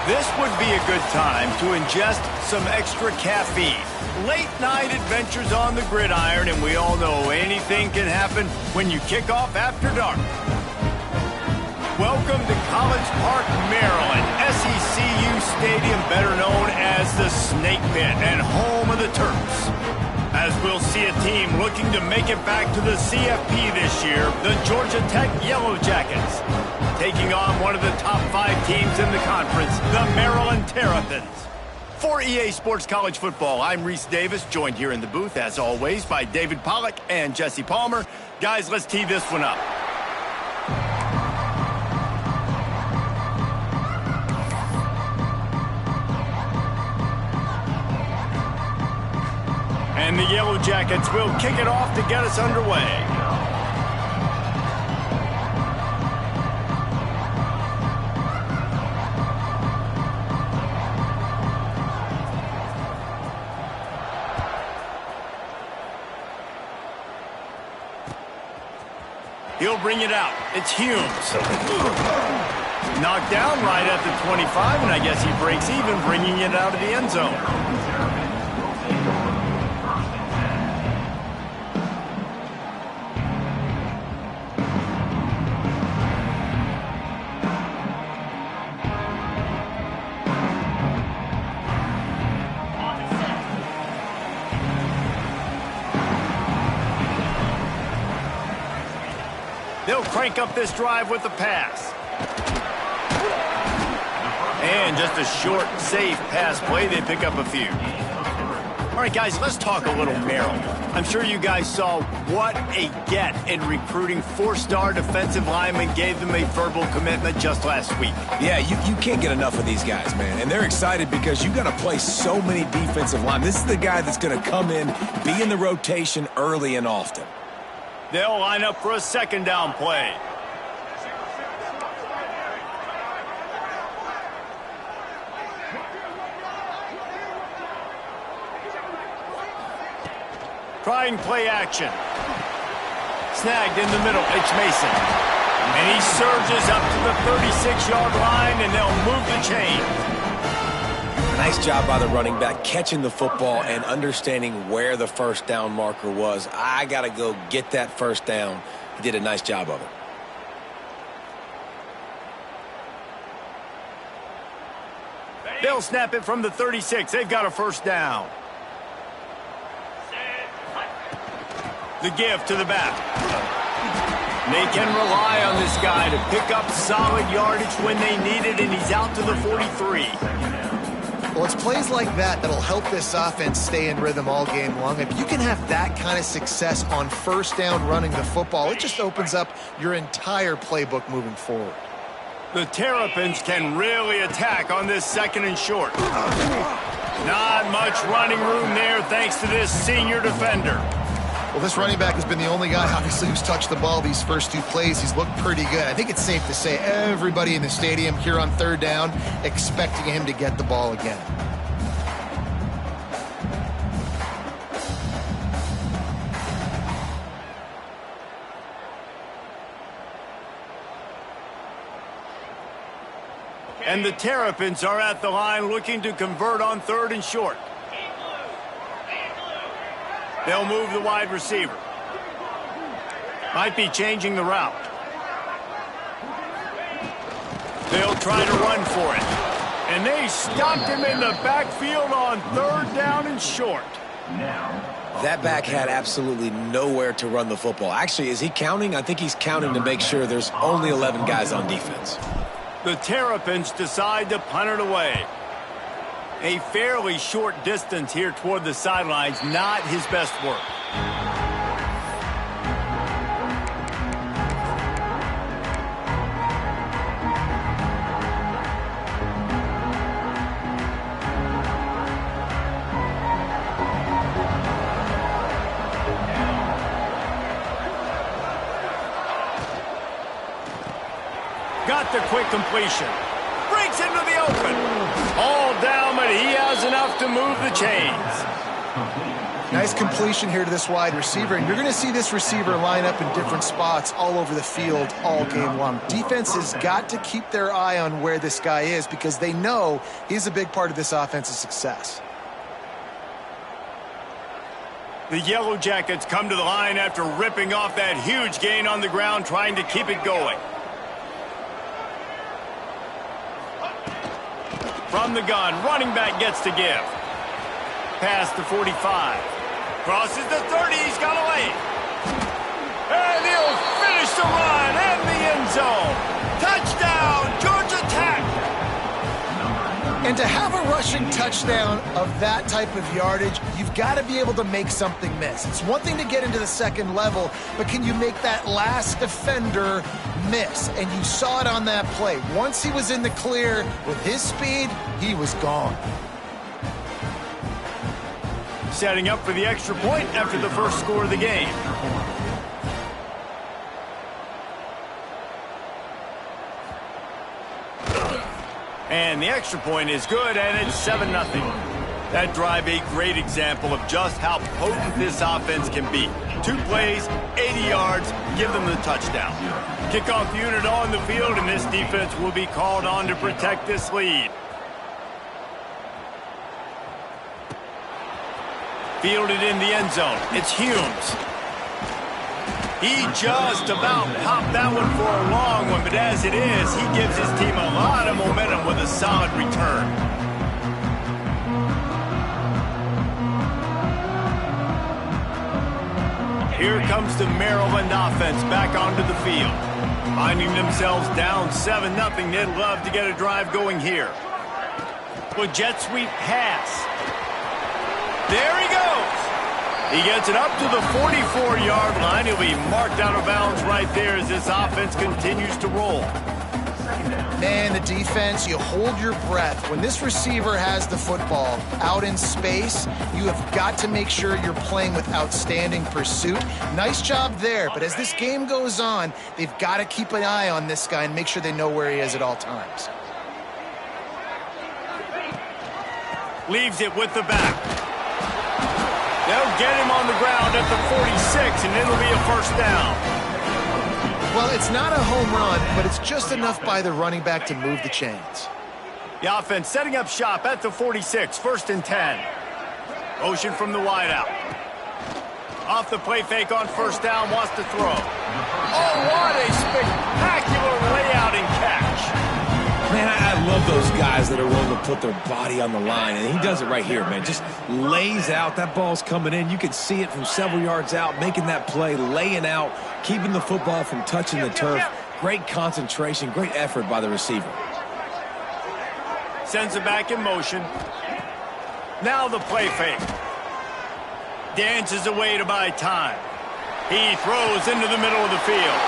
This would be a good time to ingest some extra caffeine. Late night adventures on the gridiron, and we all know anything can happen when you kick off after dark. Welcome to College Park, Maryland, SECU Stadium, better known as the Snake Pit and home of the Terps. As we'll see a team looking to make it back to the CFB this year, the Georgia Tech Yellow Jackets, taking on one of the top 5 teams in the conference, the Maryland Terrapins. For EA Sports College Football, I'm Reese Davis, joined here in the booth, as always, by David Pollack and Jesse Palmer. Guys, let's tee this one up. And the Yellow Jackets will kick it off to get us underway. He'll bring it out. It's Humes. Knocked down right at the 25, and I guess he breaks even, bringing it out of the end zone. They'll crank up this drive with the pass. And just a short, safe pass play. They pick up a few. All right, guys, let's talk a little Maryland. I'm sure you guys saw what a get in recruiting 4-star defensive linemen, gave them a verbal commitment just last week. Yeah, you can't get enough of these guys, man. And they're excited because you got to play so many defensive linemen. This is the guy that's going to come in, be in the rotation early and often. They'll line up for a second down play. Trying play action. Snagged in the middle. It's Mason. And he surges up to the 36-yard line, and they'll move the chains. Nice job by the running back, catching the football and understanding where the first down marker was. I got to go get that first down. He did a nice job of it. They'll snap it from the 36. They've got a first down. The give to the back. They can rely on this guy to pick up solid yardage when they need it, and he's out to the 43. Well, it's plays like that that'll help this offense stay in rhythm all game long. If you can have that kind of success on first down running the football, it just opens up your entire playbook moving forward. The Terrapins can really attack on this second and short. Not much running room there thanks to this senior defender. Well, this running back has been the only guy, obviously, who's touched the ball these first 2 plays. He's looked pretty good. I think it's safe to say everybody in the stadium here on third down expecting him to get the ball again. And the Terrapins are at the line looking to convert on third and short. They'll move the wide receiver. Might be changing the route. They'll try to run for it. And they stopped him in the backfield on third down and short. That back had absolutely nowhere to run the football. Actually, is he counting? I think he's counting to make sure there's only 11 guys on defense. The Terrapins decide to punt it away. A fairly short distance here toward the sidelines, not his best work. Got the quick completion. Breaks into the open. All down, but he has enough to move the chains. Nice completion here to this wide receiver, and you're going to see this receiver line up in different spots all over the field all game long. Defense has got to keep their eye on where this guy is because they know he's a big part of this offense's success. The Yellow Jackets come to the line after ripping off that huge gain on the ground, trying to keep it going. From the gun, running back gets to give. Past the 45. Crosses the 30, he's got a lane. And he'll finish the run in the end zone. Touchdown, Georgia Tech. And to have a rushing touchdown of that type of yardage, you've got to be able to make something miss. It's one thing to get into the second level, but can you make that last defender miss? And you saw it on that play. Once he was in the clear with his speed, he was gone. Setting up for the extra point after the first score of the game. And the extra point is good, and it's 7-0. That drive a great example of just how potent this offense can be. 2 plays, 80 yards, give them the touchdown. Kickoff unit on the field, and this defense will be called on to protect this lead. Fielded in the end zone. It's Humes. He just about popped that one for a long one, but as it is, he gives his team a lot of momentum with a solid return. Here comes the Maryland offense back onto the field. Finding themselves down 7-0, they'd love to get a drive going here. With jet sweep pass. There he goes. He gets it up to the 44-yard line. He'll be marked out of bounds right there as this offense continues to roll. Man, the defense, you hold your breath. When this receiver has the football out in space, you have got to make sure you're playing with outstanding pursuit. Nice job there, but as this game goes on, they've got to keep an eye on this guy and make sure they know where he is at all times. Leaves it with the back. They'll get him on the ground at the 46, and it'll be a first down. Well, it's not a home run, but it's just enough by the running back to move the chains. The offense setting up shop at the 46, 1st and 10. Motion from the wideout. Off the play fake on first down, wants to throw. Oh, what a spectacular layout and catch. Man, I love those guys that are willing to put their body on the line, and he does it right here, man. Just lays out. That ball's coming in. You can see it from several yards out, making that play, laying out, keeping the football from touching the turf. Great concentration, great effort by the receiver. Sends it back in motion. Now the play fake. Dances away to buy time. He throws into the middle of the field.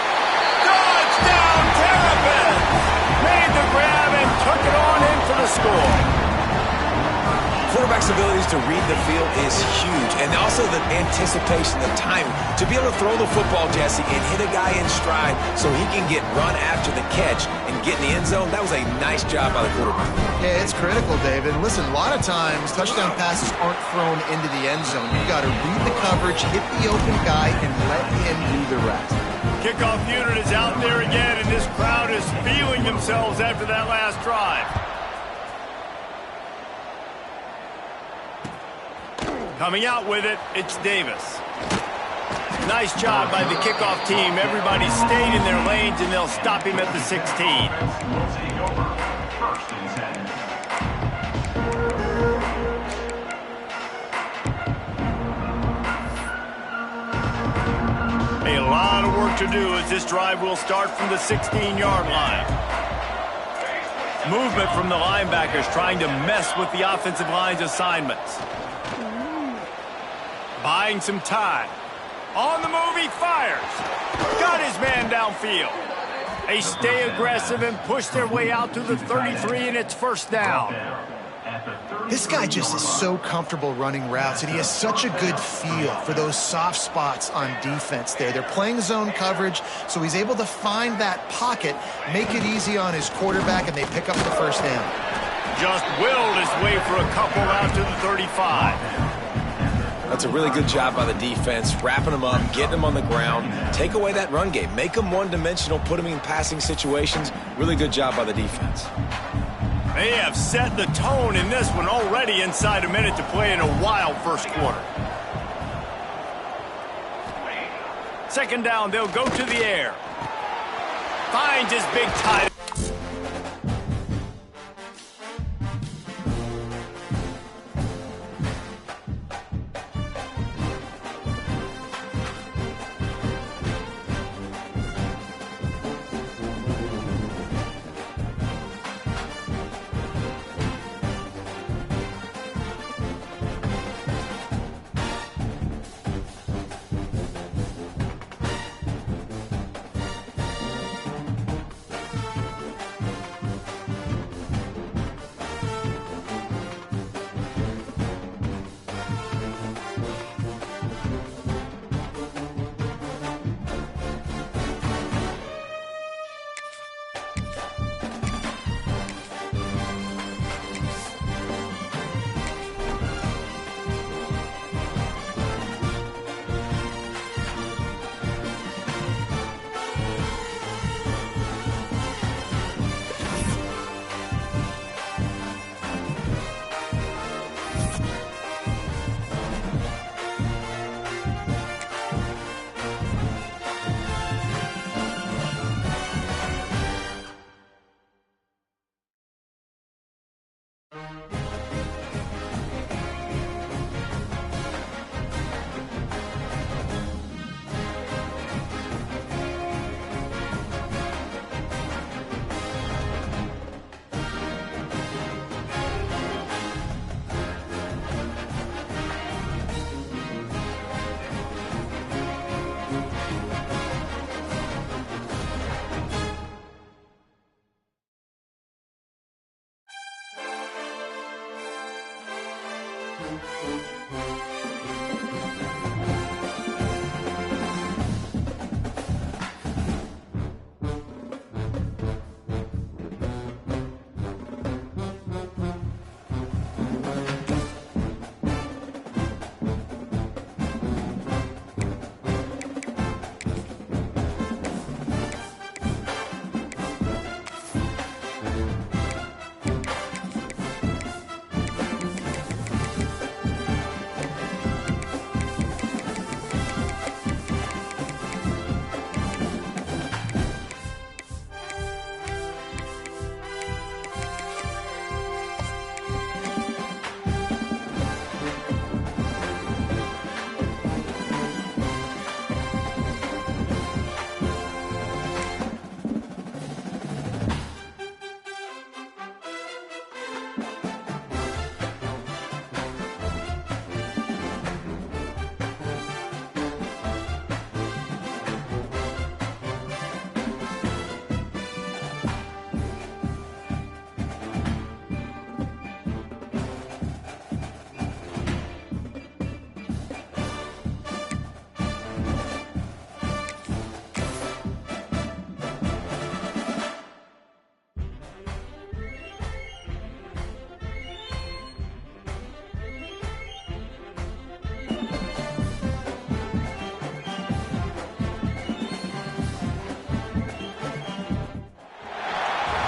Touchdown, Terrapins! Made the grab and took it on in for the score. Quarterback's abilities to read the field is huge, and also the anticipation, the timing. To be able to throw the football, Jesse, and hit a guy in stride so he can get run after the catch and get in the end zone, that was a nice job by the quarterback. Yeah, it's critical, David. Listen, a lot of times touchdown passes aren't thrown into the end zone. You've got to read the coverage, hit the open guy, and let him do the rest. Kickoff unit is out there again, and this crowd is feeling themselves after that last drive. Coming out with it, it's Davis. Nice job by the kickoff team. Everybody stayed in their lanes, and they'll stop him at the 16. A lot of work to do as this drive will start from the 16-yard line. Movement from the linebackers trying to mess with the offensive line's assignments. Buying some time. On the move, he fires. Got his man downfield. They stay aggressive and push their way out to the 33, and it's first down. This guy just is so comfortable running routes, and he has such a good feel for those soft spots on defense there. They're playing zone coverage, so he's able to find that pocket, make it easy on his quarterback, and they pick up the first down. Just willed his way for a couple out to the 35. That's a really good job by the defense, wrapping them up, getting them on the ground. Take away that run game. Make them one-dimensional, put them in passing situations. Really good job by the defense. They have set the tone in this one already inside a minute to play in a wild first quarter. Second down, they'll go to the air. Finds his big tight.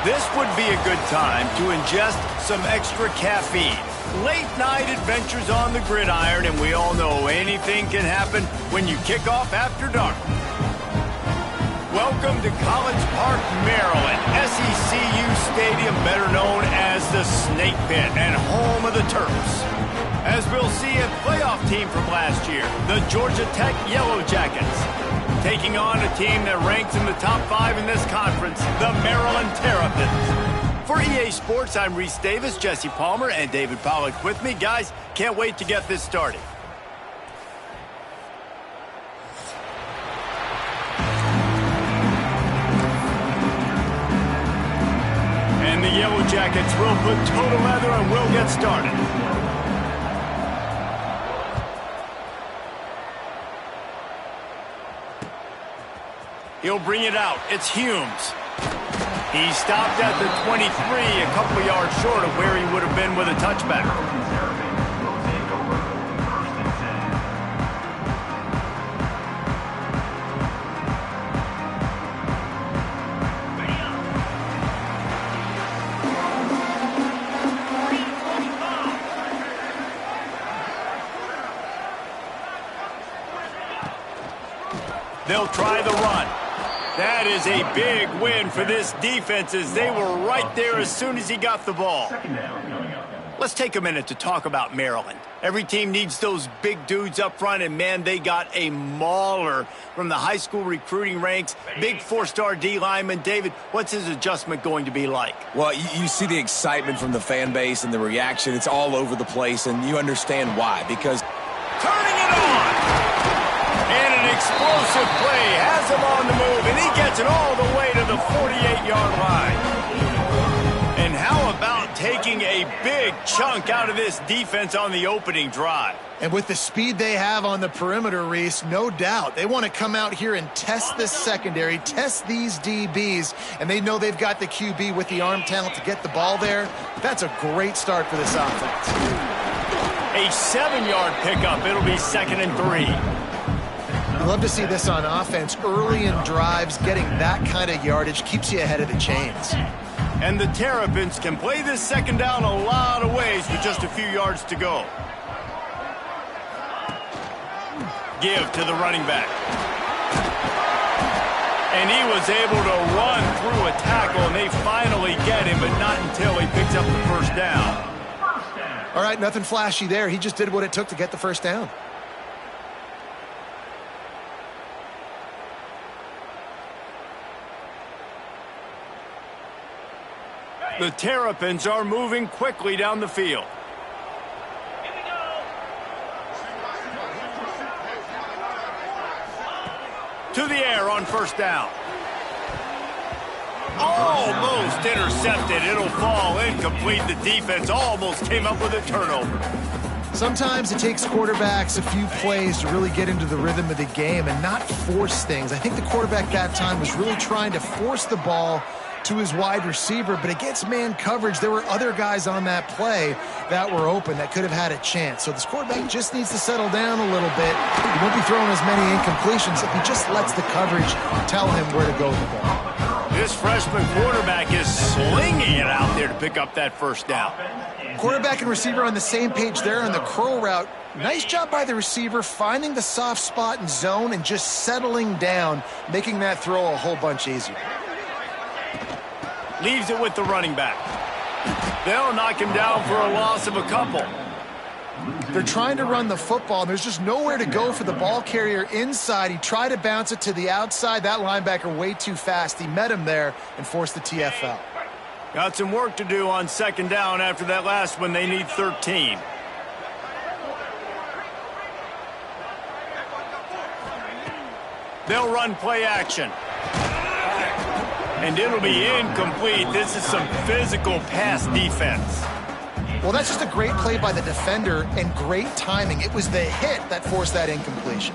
This would be a good time to ingest some extra caffeine. Late night adventures on the gridiron, and we all know anything can happen when you kick off after dark. Welcome to College Park, Maryland, SECU Stadium, better known as the Snake Pit and home of the Terps. As we'll see, a playoff team from last year, the Georgia Tech Yellow Jackets, taking on a team that ranks in the top 5 in this conference, the Maryland Terrapins. For EA Sports, I'm Reese Davis, Jesse Palmer, and David Pollack with me. Guys, can't wait to get this started. And the Yellow Jackets will put toe to leather and we'll get started. He'll bring it out. It's Humes. He stopped at the 23, a couple of yards short of where he would have been with a touchback. They'll try the run. That is a big win for this defense as they were right there as soon as he got the ball. Let's take a minute to talk about Maryland. Every team needs those big dudes up front, and, man, they got a mauler from the high school recruiting ranks. Big four-star D lineman. David, what's his adjustment going to be like? Well, you see the excitement from the fan base and the reaction. It's all over the place, and you understand why. Because turning it on! And an explosive play has him on the move, and he gets it all the way to the 48-yard line. And how about taking a big chunk out of this defense on the opening drive? And with the speed they have on the perimeter, Reese, no doubt they want to come out here and test this secondary, test these DBs, and they know they've got the QB with the arm talent to get the ball there. That's a great start for this offense. A 7-yard pickup. It'll be 2nd and 3. You love to see this on offense. Early in drives, getting that kind of yardage keeps you ahead of the chains. And the Terrapins can play this second down a lot of ways with just a few yards to go. Give to the running back. And he was able to run through a tackle, and they finally get him, but not until he picks up the first down. All right, nothing flashy there. He just did what it took to get the first down. The Terrapins are moving quickly down the field. To the air on first down. Almost intercepted. It'll fall incomplete. The defense almost came up with a turnover. Sometimes it takes quarterbacks a few plays to really get into the rhythm of the game and not force things. I think the quarterback that time was really trying to force the ball to his wide receiver, but against man coverage, there were other guys on that play that were open that could have had a chance. So this quarterback just needs to settle down a little bit. He won't be throwing as many incompletions if he just lets the coverage tell him where to go with the ball. This freshman quarterback is slinging it out there to pick up that first down. Quarterback and receiver on the same page there on the curl route. Nice job by the receiver finding the soft spot and zone and just settling down, making that throw a whole bunch easier. Leaves it with the running back. They'll knock him down for a loss of a couple. They're trying to run the football, and there's just nowhere to go for the ball carrier inside. He tried to bounce it to the outside. That linebacker way too fast. He met him there and forced the TFL. Got some work to do on second down after that last one. They need 13. They'll run play action. And it'll be incomplete. This is some physical pass defense. Well, that's just a great play by the defender and great timing. It was the hit that forced that incompletion.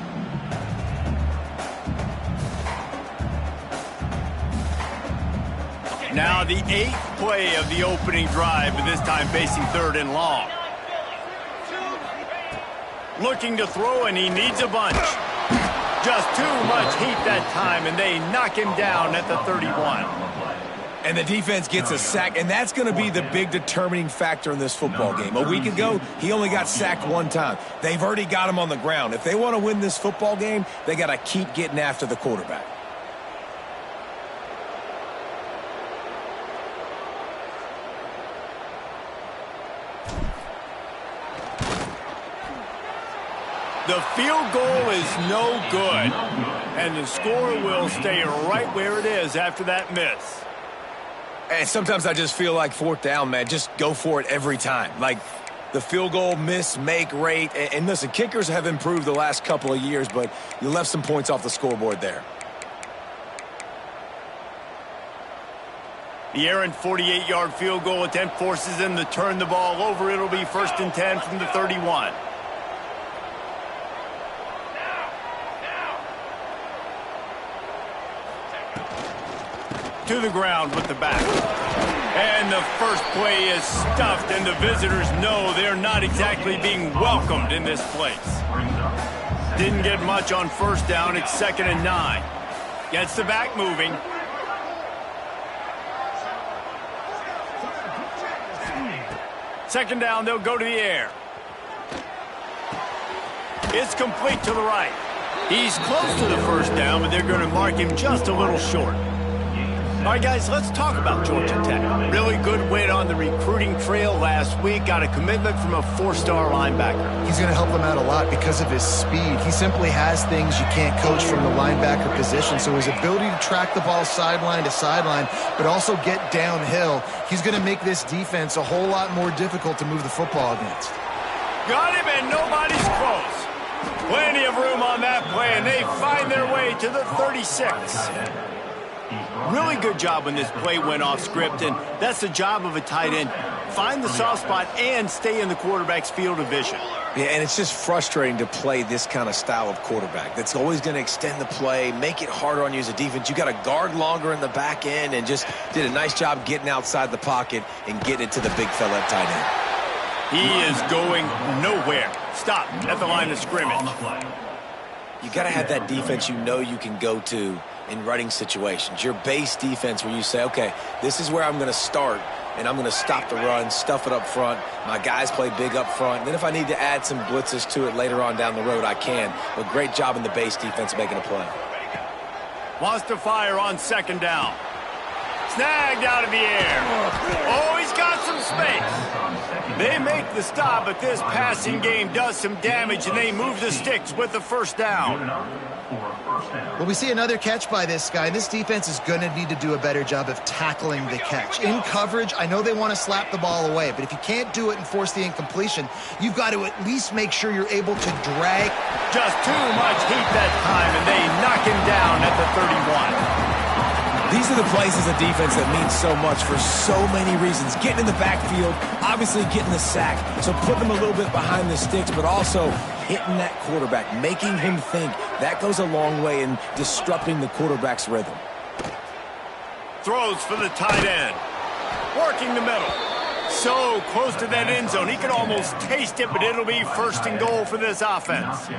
Now the 8th play of the opening drive, but this time facing 3rd and long. Looking to throw, and he needs a bunch. Just too much heat that time, and they knock him down at the 31. And the defense gets a sack, and that's going to be the big determining factor in this football game. A week ago, he only got sacked one time. They've already got him on the ground. If they want to win this football game, they got to keep getting after the quarterback. The field goal is no good, and the score will stay right where it is after that miss. And sometimes I just feel like 4th down, man. Just go for it every time. Like the field goal miss, make rate. And listen, kickers have improved the last couple of years, but you left some points off the scoreboard there. The errant 48-yard field goal attempt forces them to turn the ball over. It'll be 1st and 10 from the 31. To the ground with the back. And the first play is stuffed, and the visitors know they're not exactly being welcomed in this place. Didn't get much on first down. It's 2nd and 9. Gets the back moving. Second down, they'll go to the air. It's complete to the right. He's close to the first down, but they're going to mark him just a little short. All right, guys, let's talk about Georgia Tech. Really good win on the recruiting trail last week. Got a commitment from a 4-star linebacker. He's going to help them out a lot because of his speed. He simply has things you can't coach from the linebacker position. So his ability to track the ball sideline to sideline, but also get downhill, he's going to make this defense a whole lot more difficult to move the football against. Got him, and nobody's close. Plenty of room on that play, and they find their way to the 36. Really good job when this play went off script, and that's the job of a tight end. Find the soft spot and stay in the quarterback's field of vision. Yeah, and it's just frustrating to play this kind of style of quarterback. That's always going to extend the play, make it harder on you as a defense. You got to guard longer in the back end, and just did a nice job getting outside the pocket and getting it to the big fella at tight end. He is going nowhere. Stop at the line of scrimmage. You got to have that defense you know you can go to in running situations. Your base defense where you say, okay, this is where I'm going to start, and I'm going to stop the run, stuff it up front. My guys play big up front. And then if I need to add some blitzes to it later on down the road, I can. But great job in the base defense making a play. Wants to fire on second down. Snagged out of the air. Oh, he's got some space. They make the stop, but this passing game does some damage, and they move the sticks with the first down. Well, we see another catch by this guy. This defense is going to need to do a better job of tackling the catch. In coverage, I know they want to slap the ball away, but if you can't do it and force the incompletion, you've got to at least make sure you're able to drag. Just too much heat that time, and they knock him down at the 31. These are the plays as a defense that mean so much for so many reasons. Getting in the backfield, obviously getting the sack, so put them a little bit behind the sticks, but also hitting that quarterback, making him think. That goes a long way in disrupting the quarterback's rhythm. Throws for the tight end. Working the middle. So close to that end zone. He can almost taste it, but it'll be first and goal for this offense.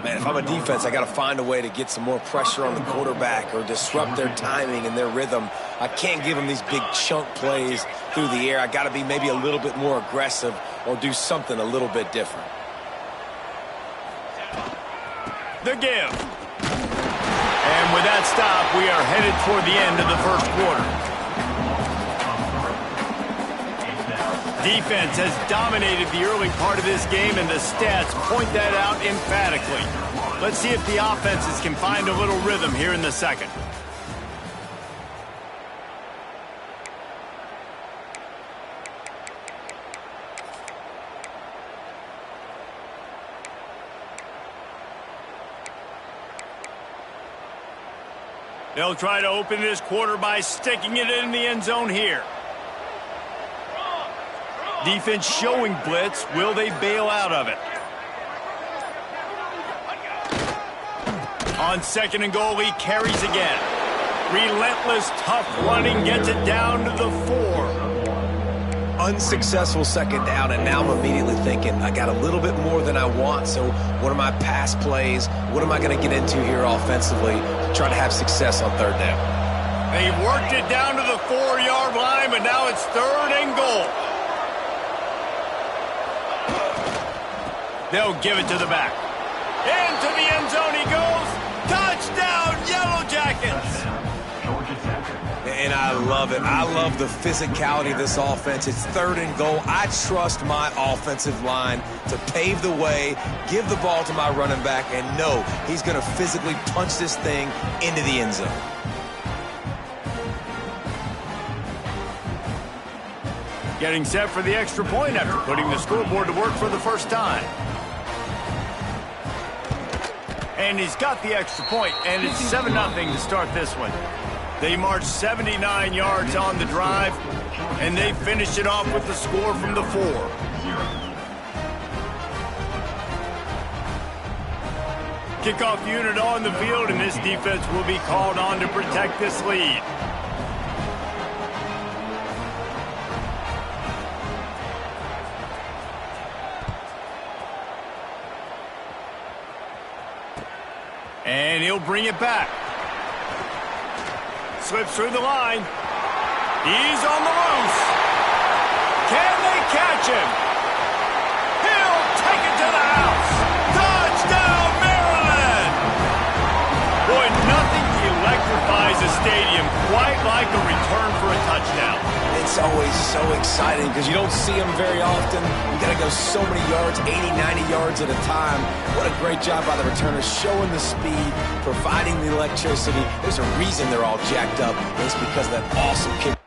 Man, if I'm a defense, I got to find a way to get some more pressure on the quarterback or disrupt their timing and their rhythm. I can't give them these big chunk plays through the air. I got to be maybe a little bit more aggressive or do something a little bit different. The give. And with that stop, we are headed toward the end of the first quarter. Defense has dominated the early part of this game, and the stats point that out emphatically. Let's see if the offenses can find a little rhythm here in the second. They'll try to open this quarter by sticking it in the end zone here. Defense showing blitz. Will they bail out of it? On second and goal, he carries again. Relentless, tough running, gets it down to the 4. Unsuccessful second down, and now I'm immediately thinking, I got a little bit more than I want, so what are my pass plays? What am I going to get into here offensively to try to have success on third down? They worked it down to the 4-yard line, but now it's third and goal. They'll give it to the back. Into the end zone he goes. Touchdown, Yellow Jackets. And I love it. I love the physicality of this offense. It's third and goal. I trust my offensive line to pave the way, give the ball to my running back, and know he's going to physically punch this thing into the end zone. Getting set for the extra point after putting the scoreboard to work for the first time. And he's got the extra point, and it's 7-0 to start this one. They marched 79 yards on the drive, and they finished it off with the score from the 4. Kickoff unit on the field, and this defense will be called on to protect this lead. And he'll bring it back. Slips through the line. He's on the loose. Can they catch him? He'll take it to the house. Touchdown, Maryland! the stadium quite like a return for a touchdown. It's always so exciting because you don't see them very often. You got to go so many yards, 80, 90 yards at a time. What a great job by the returners, showing the speed, providing the electricity. There's a reason they're all jacked up, and it's because of that awesome kick.